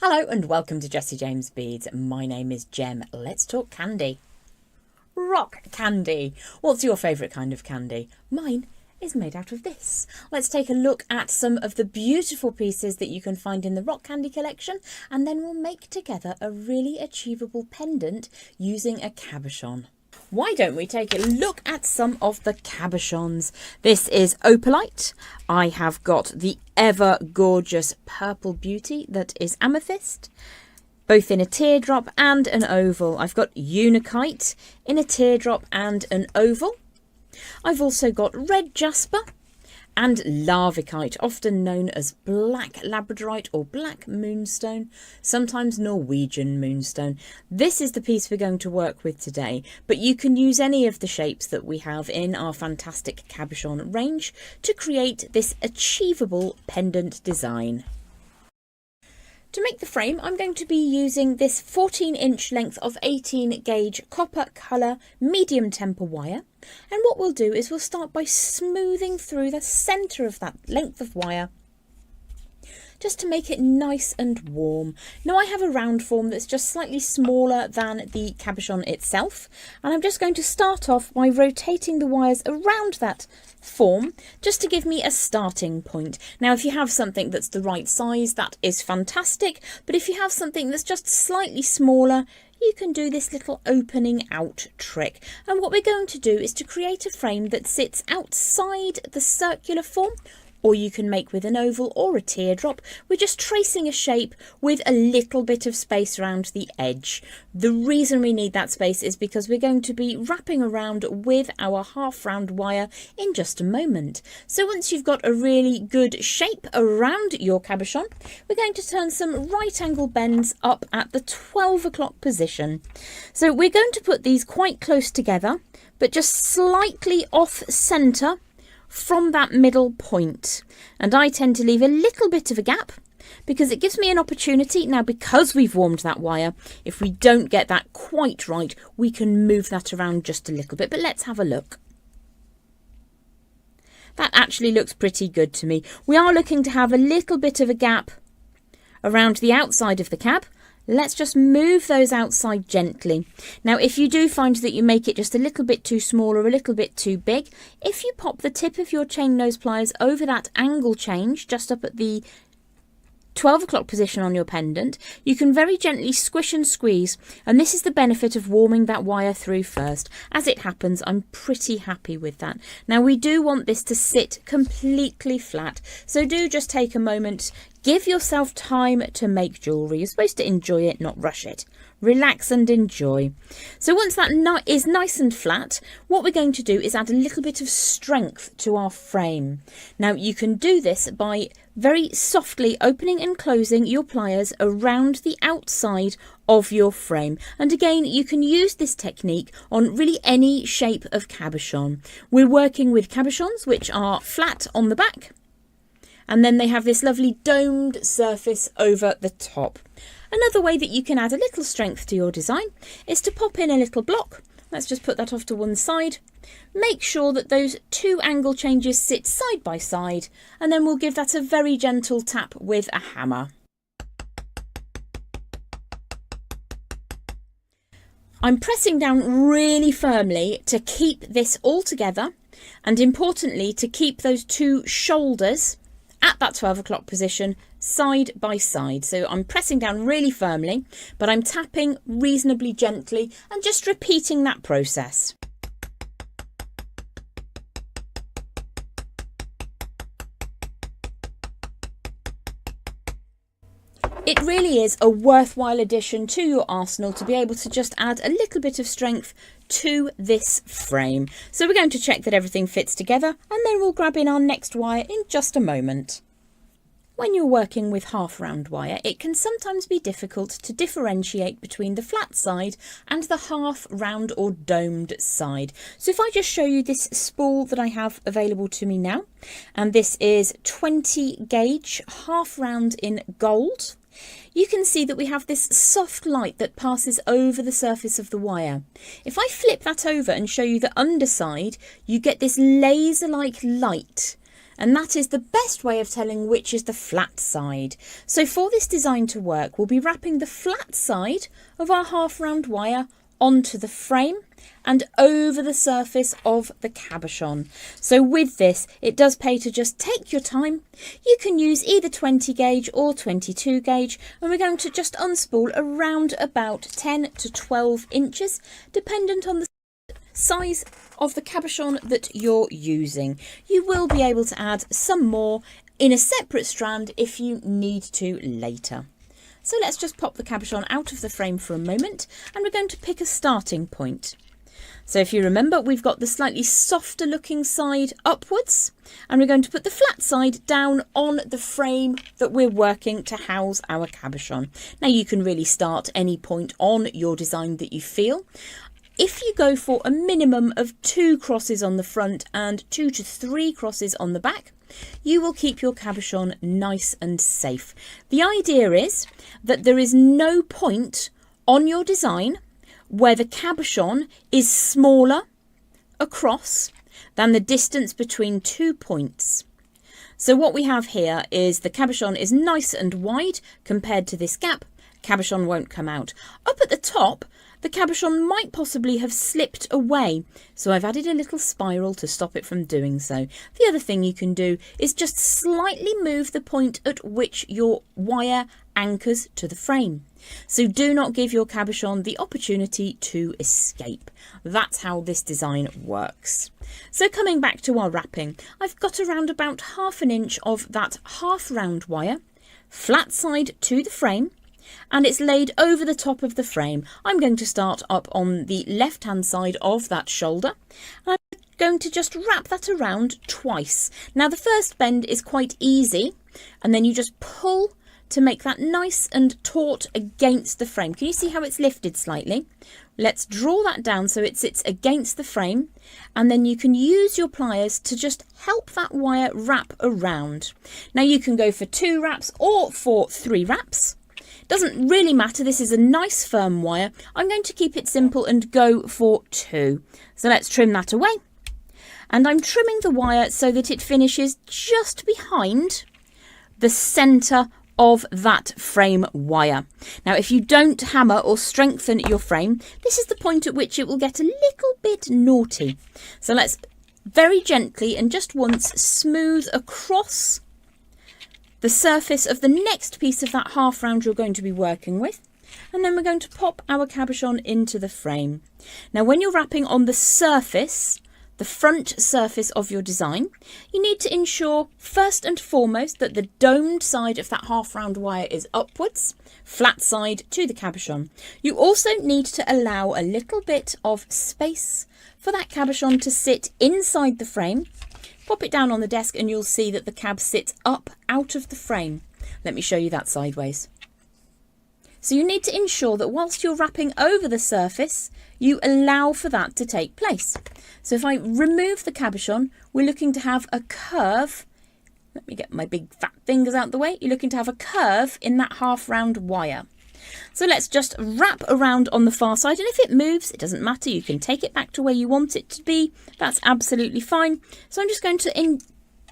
Hello and welcome to Jessie James Beads. My name is Jem. Let's talk candy. Rock candy. What's your favourite kind of candy? Mine is made out of this. Let's take a look at some of the beautiful pieces that you can find in the rock candy collection, and then we'll make together a really achievable pendant using a cabochon. Why don't we take a look at some of the cabochons? This is opalite. I have got the ever gorgeous purple beauty that is amethyst, both in a teardrop and an oval. I've got unikite in a teardrop and an oval. I've also got red jasper and larvikite, often known as black labradorite or black moonstone, sometimes Norwegian moonstone. This is the piece we're going to work with today, but you can use any of the shapes that we have in our fantastic cabochon range to create this achievable pendant design. To make the frame, I'm going to be using this 14-inch length of 18 gauge copper colour medium temper wire. And what we'll do is we'll start by smoothing through the centre of that length of wire, just to make it nice and warm. Now I have a round form that's just slightly smaller than the cabochon itself, and I'm just going to start off by rotating the wires around that form just to give me a starting point. Now if you have something that's the right size, that is fantastic, but if you have something that's just slightly smaller, you can do this little opening out trick. And what we're going to do is to create a frame that sits outside the circular form, or you can make with an oval or a teardrop. We're just tracing a shape with a little bit of space around the edge. The reason we need that space is because we're going to be wrapping around with our half round wire in just a moment. So once you've got a really good shape around your cabochon, we're going to turn some right angle bends up at the 12 o'clock position. So we're going to put these quite close together, but just slightly off centre from that middle point. And I tend to leave a little bit of a gap because it gives me an opportunity. Now, because we've warmed that wire, if we don't get that quite right, we can move that around just a little bit. But let's have a look. That actually looks pretty good to me. We are looking to have a little bit of a gap around the outside of the cab. Let's just move those outside gently. Now, if you do find that you make it just a little bit too small or a little bit too big, if you pop the tip of your chain nose pliers over that angle change just up at the 12 o'clock position on your pendant, you can very gently squish and squeeze, and this is the benefit of warming that wire through first. As it happens, I'm pretty happy with that. Now we do want this to sit completely flat, so do just take a moment. Give yourself time to make jewellery. You're supposed to enjoy it, not rush it. Relax and enjoy. So once that is nice and flat, what we're going to do is add a little bit of strength to our frame. Now you can do this by very softly opening and closing your pliers around the outside of your frame. And again, you can use this technique on really any shape of cabochon. We're working with cabochons which are flat on the back, and then they have this lovely domed surface over the top. Another way that you can add a little strength to your design is to pop in a little block. Let's just put that off to one side. Make sure that those two angle changes sit side by side, and then we'll give that a very gentle tap with a hammer. I'm pressing down really firmly to keep this all together, and importantly to keep those two shoulders at that 12 o'clock position side by side. So I'm pressing down really firmly, but I'm tapping reasonably gently and just repeating that process. It really is a worthwhile addition to your arsenal to be able to just add a little bit of strength to this frame. So we're going to check that everything fits together, and then we'll grab in our next wire in just a moment. When you're working with half round wire, it can sometimes be difficult to differentiate between the flat side and the half round or domed side. So if I just show you this spool that I have available to me now, and this is 20 gauge half round in gold, you can see that we have this soft light that passes over the surface of the wire. If I flip that over and show you the underside, you get this laser-like light. and that is the best way of telling which is the flat side. So for this design to work, we'll be wrapping the flat side of our half round wire onto the frame and over the surface of the cabochon. So with this, it does pay to just take your time. You can use either 20 gauge or 22 gauge, and we're going to just unspool around about 10 to 12 inches, dependent on the size of the cabochon that you're using. You will be able to add some more in a separate strand if you need to later. So let's just pop the cabochon out of the frame for a moment, and we're going to pick a starting point. So if you remember, we've got the slightly softer looking side upwards, and we're going to put the flat side down on the frame that we're working to house our cabochon. Now you can really start any point on your design that you feel. If you go for a minimum of 2 crosses on the front and 2 to 3 crosses on the back, you will keep your cabochon nice and safe. The idea is that there is no point on your design where the cabochon is smaller across than the distance between 2 points. So what we have here is the cabochon is nice and wide compared to this gap. Cabochon won't come out. Up at the top, the cabochon might possibly have slipped away, so I've added a little spiral to stop it from doing so. The other thing you can do is just slightly move the point at which your wire anchors to the frame. So do not give your cabochon the opportunity to escape. That's how this design works. So coming back to our wrapping, I've got around about 1/2 inch of that half round wire, flat side to the frame, and it's laid over the top of the frame. I'm going to start up on the left hand side of that shoulder, and I'm going to just wrap that around twice. Now the first bend is quite easy, and then you just pull to make that nice and taut against the frame. Can you see how it's lifted slightly? Let's draw that down so it sits against the frame, and then you can use your pliers to just help that wire wrap around. Now you can go for 2 wraps or for 3 wraps. Doesn't really matter. This is a nice firm wire. I'm going to keep it simple and go for 2. So let's trim that away. And I'm trimming the wire so that it finishes just behind the centre of that frame wire. Now if you don't hammer or strengthen your frame, this is the point at which it will get a little bit naughty. So let's very gently and just once smooth across the surface of the next piece of that half round you're going to be working with, and then we're going to pop our cabochon into the frame. Now when you're wrapping on the surface, the front surface of your design, you need to ensure first and foremost that the domed side of that half round wire is upwards, flat side to the cabochon. You also need to allow a little bit of space for that cabochon to sit inside the frame. Pop it down on the desk and you'll see that the cab sits up out of the frame. Let me show you that sideways. So you need to ensure that whilst you're wrapping over the surface, you allow for that to take place. So if I remove the cabochon, we're looking to have a curve. Let me get my big fat fingers out the way. You're looking to have a curve in that half round wire. So let's just wrap around on the far side, and if it moves, it doesn't matter. You can take it back to where you want it to be. That's absolutely fine. So I'm just going to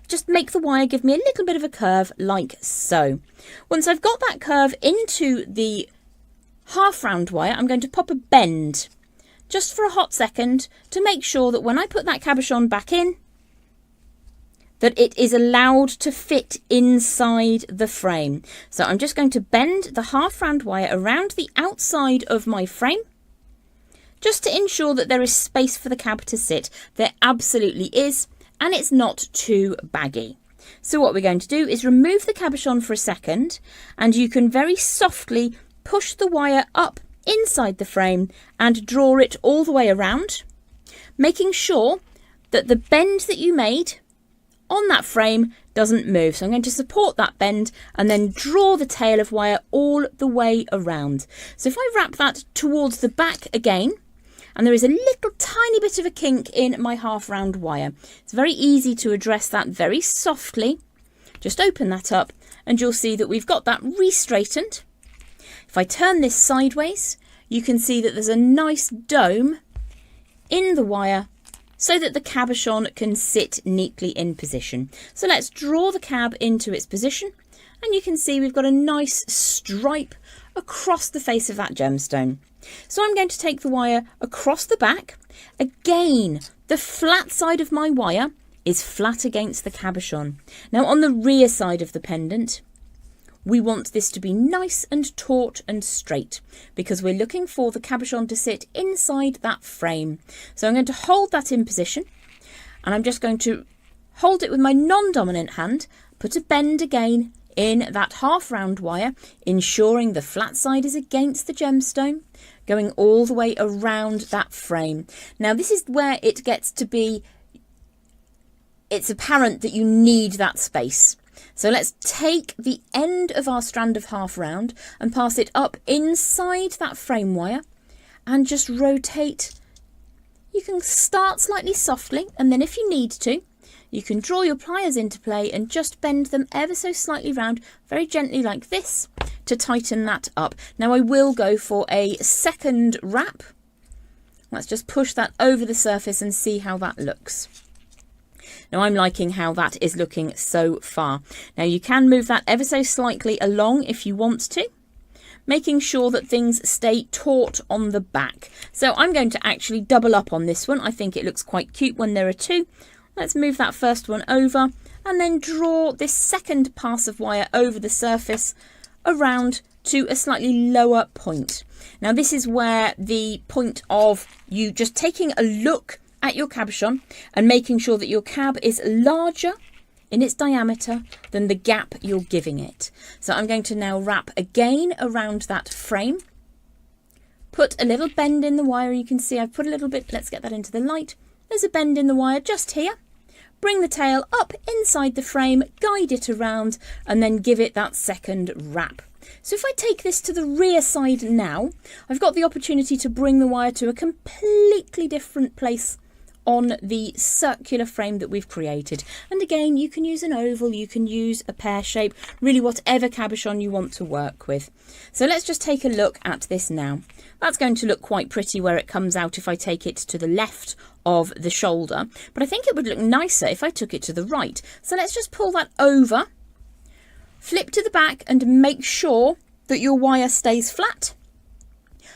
just make the wire give me a little bit of a curve like so. Once I've got that curve into the half round wire, I'm going to pop a bend just for a hot second to make sure that when I put that cabochon back in, that it is allowed to fit inside the frame. So I'm just going to bend the half round wire around the outside of my frame, just to ensure that there is space for the cab to sit. There absolutely is, and it's not too baggy. So what we're going to do is remove the cabochon for a second, and you can very softly push the wire up inside the frame and draw it all the way around, making sure that the bend that you made on that frame doesn't move. So I'm going to support that bend and then draw the tail of wire all the way around. So if I wrap that towards the back again, and there is a little tiny bit of a kink in my half round wire, it's very easy to address that very softly. Just open that up and you'll see that we've got that re-straightened. If I turn this sideways, you can see that there's a nice dome in the wire so that the cabochon can sit neatly in position. So let's draw the cab into its position, and you can see we've got a nice stripe across the face of that gemstone. So I'm going to take the wire across the back. Again, the flat side of my wire is flat against the cabochon. Now on the rear side of the pendant, we want this to be nice and taut and straight because we're looking for the cabochon to sit inside that frame. So I'm going to hold that in position, and I'm just going to hold it with my non-dominant hand, put a bend again in that half round wire, ensuring the flat side is against the gemstone, going all the way around that frame. Now this is where it gets to be, it's apparent that you need that space. So let's take the end of our strand of half round and pass it up inside that frame wire and just rotate. You can start slightly softly, and then if you need to, you can draw your pliers into play and just bend them ever so slightly round, very gently like this, to tighten that up. Now I will go for a second wrap. Let's just push that over the surface and see how that looks. Now I'm liking how that is looking so far. Now you can move that ever so slightly along if you want to, making sure that things stay taut on the back. So I'm going to actually double up on this one. I think it looks quite cute when there are two. Let's move that first one over and then draw this second pass of wire over the surface around to a slightly lower point. Now this is where the point of you just taking a look at your cabochon and making sure that your cab is larger in its diameter than the gap you're giving it. So I'm going to now wrap again around that frame, put a little bend in the wire. You can see I've put a little bit, let's get that into the light. There's a bend in the wire just here. Bring the tail up inside the frame, guide it around, and then give it that second wrap. So if I take this to the rear side now, I've got the opportunity to bring the wire to a completely different place on the circular frame that we've created. And again, you can use an oval, you can use a pear shape, really whatever cabochon you want to work with. So let's just take a look at this now. That's going to look quite pretty where it comes out if I take it to the left of the shoulder, but I think it would look nicer if I took it to the right. So let's just pull that over, flip to the back and make sure that your wire stays flat.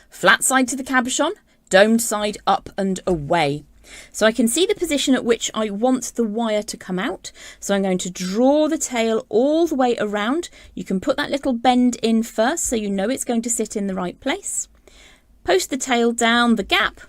Flat side to the cabochon, domed side up and away. So I can see the position at which I want the wire to come out. So I'm going to draw the tail all the way around. You can put that little bend in first so you know it's going to sit in the right place. Post the tail down the gap.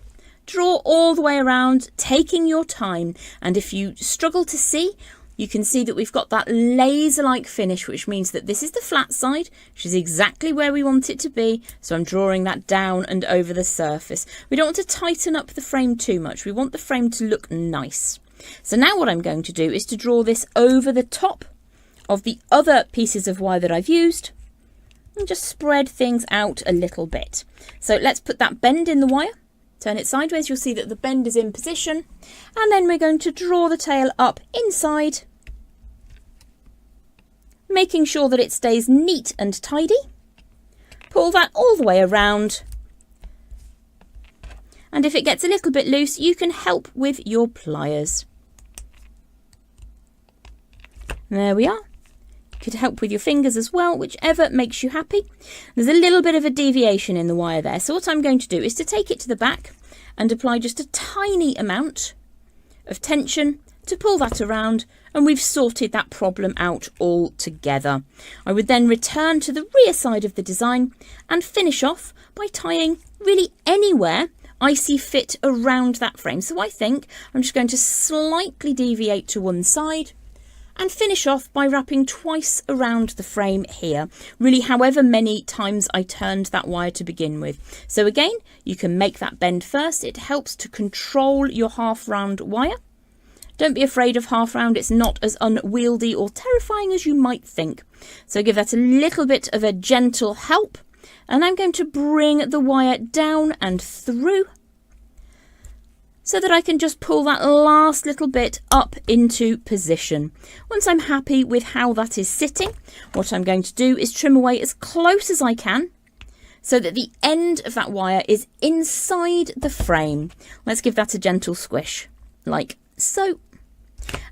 Draw all the way around, taking your time. And if you struggle to see, you can see that we've got that laser-like finish, which means that this is the flat side, which is exactly where we want it to be. So I'm drawing that down and over the surface. We don't want to tighten up the frame too much. We want the frame to look nice. So now what I'm going to do is to draw this over the top of the other pieces of wire that I've used and just spread things out a little bit. So let's put that bend in the wire. Turn it sideways, you'll see that the bend is in position, and then we're going to draw the tail up inside, making sure that it stays neat and tidy. Pull that all the way around, and if it gets a little bit loose, you can help with your pliers. There we are. You could help with your fingers as well, whichever makes you happy. There's a little bit of a deviation in the wire there, so what I'm going to do is to take it to the back and apply just a tiny amount of tension to pull that around, and we've sorted that problem out altogether. I would then return to the rear side of the design and finish off by tying really anywhere I see fit around that frame. So I think I'm just going to slightly deviate to one side and finish off by wrapping twice around the frame here, really however many times I turned that wire to begin with. So again, you can make that bend first. It helps to control your half round wire. Don't be afraid of half round, it's not as unwieldy or terrifying as you might think. So give that a little bit of a gentle help, and I'm going to bring the wire down and through so that I can just pull that last little bit up into position. Once I'm happy with how that is sitting, what I'm going to do is trim away as close as I can so that the end of that wire is inside the frame. Let's give that a gentle squish. like so.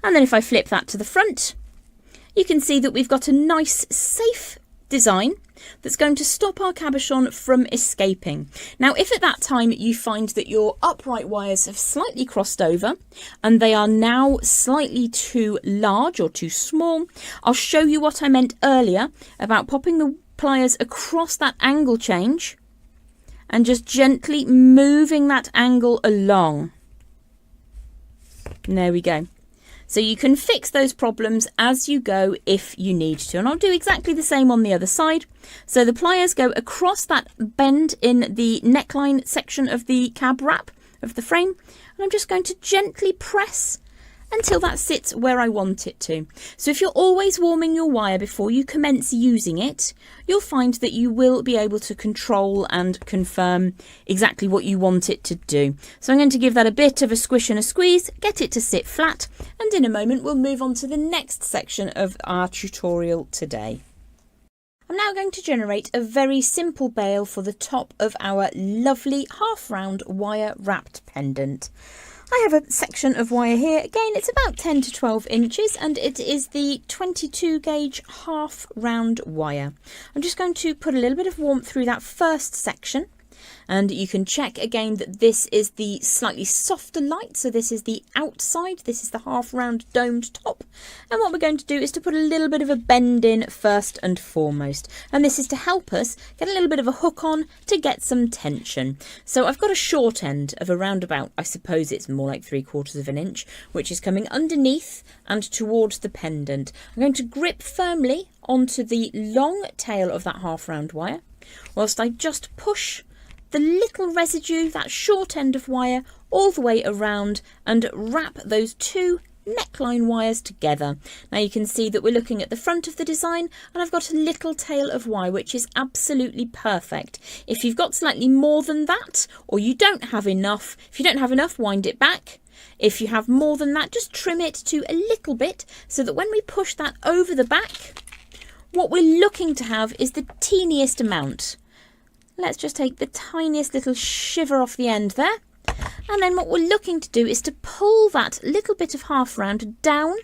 And then if I flip that to the front, you can see that we've got a nice, safe design that's going to stop our cabochon from escaping. Now, if at that time you find that your upright wires have slightly crossed over and they are now slightly too large or too small, I'll show you what I meant earlier about popping the pliers across that angle change and just gently moving that angle along. And there we go. So you can fix those problems as you go if you need to. And I'll do exactly the same on the other side. So the pliers go across that bend in the neckline section of the cab wrap of the frame. And I'm just going to gently press until that sits where I want it to. So if you're always warming your wire before you commence using it, you'll find that you will be able to control and confirm exactly what you want it to do. So I'm going to give that a bit of a squish and a squeeze, get it to sit flat, and in a moment we'll move on to the next section of our tutorial today. I'm now going to generate a very simple bail for the top of our lovely half-round wire wrapped pendant. I have a section of wire here. Again, it's about 10 to 12 inches and it is the 22 gauge half round wire. I'm just going to put a little bit of warmth through that first section. And you can check again that this is the slightly softer light. So this is the outside, this is the half round domed top. And what we're going to do is to put a little bit of a bend in first and foremost. And this is to help us get a little bit of a hook on to get some tension. So I've got a short end of around about, I suppose it's more like 3/4 of an inch, which is coming underneath and towards the pendant. I'm going to grip firmly onto the long tail of that half round wire, whilst I just push the little residue, that short end of wire, all the way around and wrap those two neckline wires together. Now you can see that we're looking at the front of the design and I've got a little tail of wire which is absolutely perfect. If you've got slightly more than that, or you don't have enough, if you don't have enough, wind it back. If you have more than that, just trim it to a little bit so that when we push that over the back, what we're looking to have is the teeniest amount. Let's just take the tiniest little shiver off the end there. And then what we're looking to do is to pull that little bit of half round down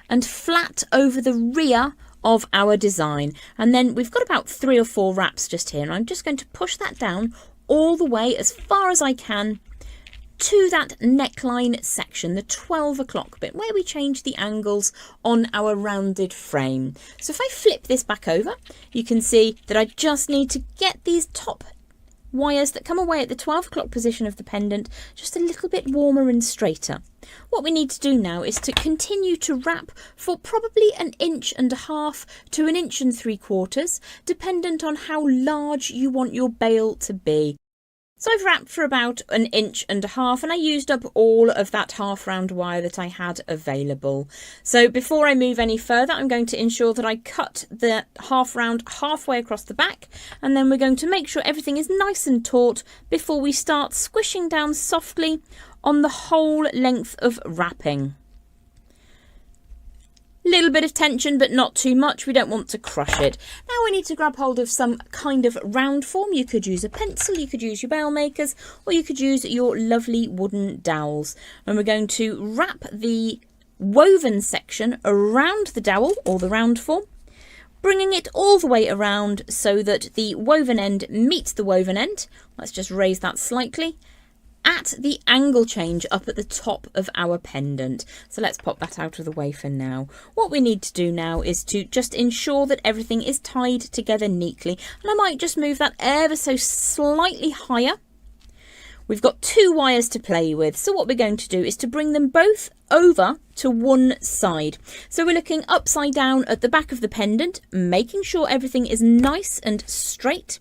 and flat over the rear of our design. And then we've got about 3 or 4 wraps just here. And I'm just going to push that down all the way as far as I can to that neckline section, the 12 o'clock bit, where we change the angles on our rounded frame. So if I flip this back over, you can see that I just need to get these top wires that come away at the 12 o'clock position of the pendant just a little bit warmer and straighter. What we need to do now is to continue to wrap for probably 1.5 inches to 1.75 inches, dependent on how large you want your bail to be. So I've wrapped for about 1.5 inches and I used up all of that half round wire that I had available. So before I move any further, I'm going to ensure that I cut the half round halfway across the back, and then we're going to make sure everything is nice and taut before we start squishing down softly on the whole length of wrapping. Little bit of tension, but not too much. We don't want to crush it. Now we need to grab hold of some kind of round form. You could use a pencil, you could use your bail makers, or you could use your lovely wooden dowels. And we're going to wrap the woven section around the dowel or the round form, bringing it all the way around so that the woven end meets the woven end. Let's just raise that slightly. At the angle change up at the top of our pendant. So let's pop that out of the way for now. What we need to do now is to just ensure that everything is tied together neatly. And I might just move that ever so slightly higher. We've got 2 wires to play with. So what we're going to do is to bring them both over to one side. So we're looking upside down at the back of the pendant, making sure everything is nice and straight.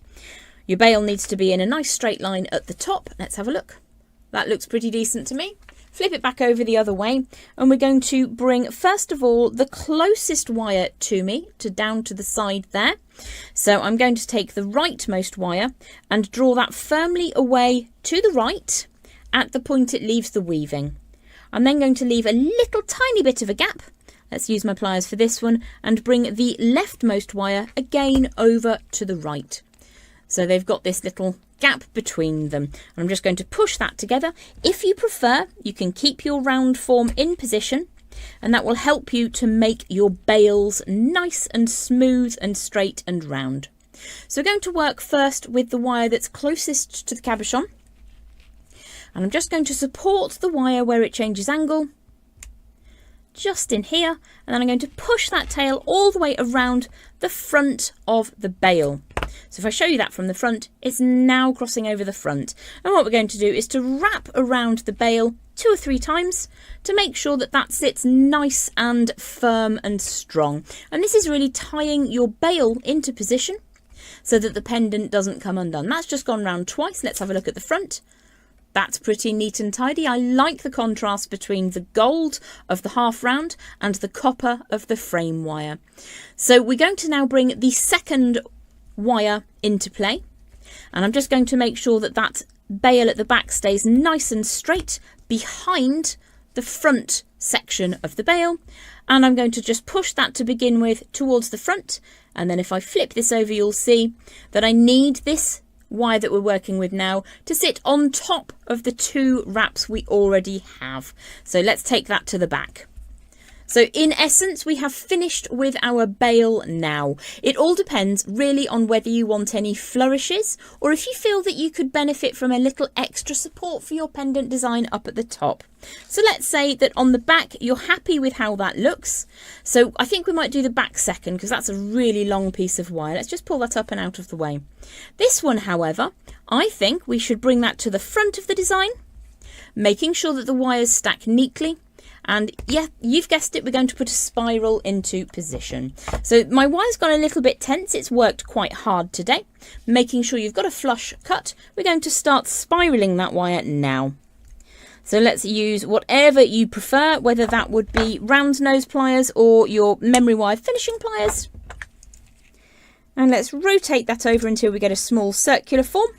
Your bail needs to be in a nice straight line at the top. Let's have a look. That looks pretty decent to me. Flip it back over the other way and we're going to bring first of all the closest wire to me down to the side there. So I'm going to take the rightmost wire and draw that firmly away to the right at the point it leaves the weaving. I'm then going to leave a little tiny bit of a gap. Let's use my pliers for this one and bring the leftmost wire again over to the right. So they've got this little gap between them. And I'm just going to push that together. If you prefer, you can keep your round form in position, and that will help you to make your bales nice and smooth and straight and round. So we're going to work first with the wire that's closest to the cabochon. And I'm just going to support the wire where it changes angle, just in here, and then I'm going to push that tail all the way around the front of the bale. So if I show you that from the front, it's now crossing over the front. And what we're going to do is to wrap around the bale 2 or 3 times to make sure that that sits nice and firm and strong. And this is really tying your bale into position so that the pendant doesn't come undone. That's just gone round twice. Let's have a look at the front. That's pretty neat and tidy. I like the contrast between the gold of the half round and the copper of the frame wire. So we're going to now bring the second wire into play. And I'm just going to make sure that that bale at the back stays nice and straight behind the front section of the bale. And I'm going to just push that to begin with towards the front. And then if I flip this over, you'll see that I need this wire that we're working with now to sit on top of the 2 wraps we already have. So let's take that to the back. So in essence, we have finished with our bale now. It all depends really on whether you want any flourishes or if you feel that you could benefit from a little extra support for your pendant design up at the top. So let's say that on the back, you're happy with how that looks. So I think we might do the back second because that's a really long piece of wire. Let's just pull that up and out of the way. This one, however, I think we should bring that to the front of the design, making sure that the wires stack neatly. And yeah, you've guessed it, we're going to put a spiral into position. So my wire's gone a little bit tense. It's worked quite hard today. Making sure you've got a flush cut. We're going to start spiraling that wire now. So let's use whatever you prefer, whether that would be round nose pliers or your memory wire finishing pliers. And let's rotate that over until we get a small circular form.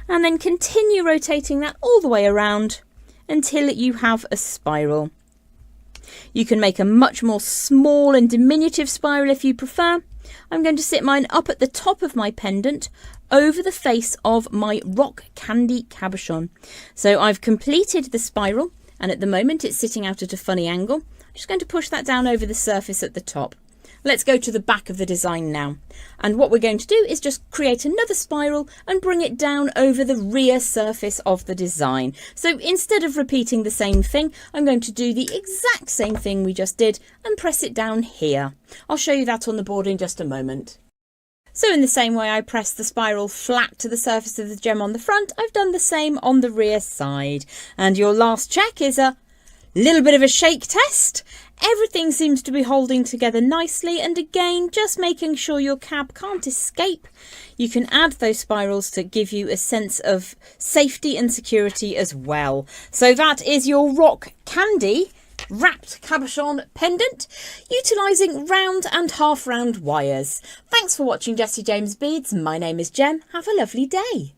And then continue rotating that all the way around until you have a spiral. You can make a much more small and diminutive spiral if you prefer. I'm going to sit mine up at the top of my pendant over the face of my rock candy cabochon. So I've completed the spiral and at the moment it's sitting out at a funny angle. I'm just going to push that down over the surface at the top. Let's go to the back of the design now. And what we're going to do is just create another spiral and bring it down over the rear surface of the design. So instead of repeating the same thing, I'm going to do the exact same thing we just did and press it down here. I'll show you that on the board in just a moment. So in the same way I pressed the spiral flat to the surface of the gem on the front, I've done the same on the rear side. And your last check is a little bit of a shake test. Everything seems to be holding together nicely, and again just making sure your cab can't escape. You can add those spirals to give you a sense of safety and security as well. So that is your rock candy wrapped cabochon pendant utilising round and half round wires. Thanks for watching Jessie James Beads. My name is Jem. Have a lovely day.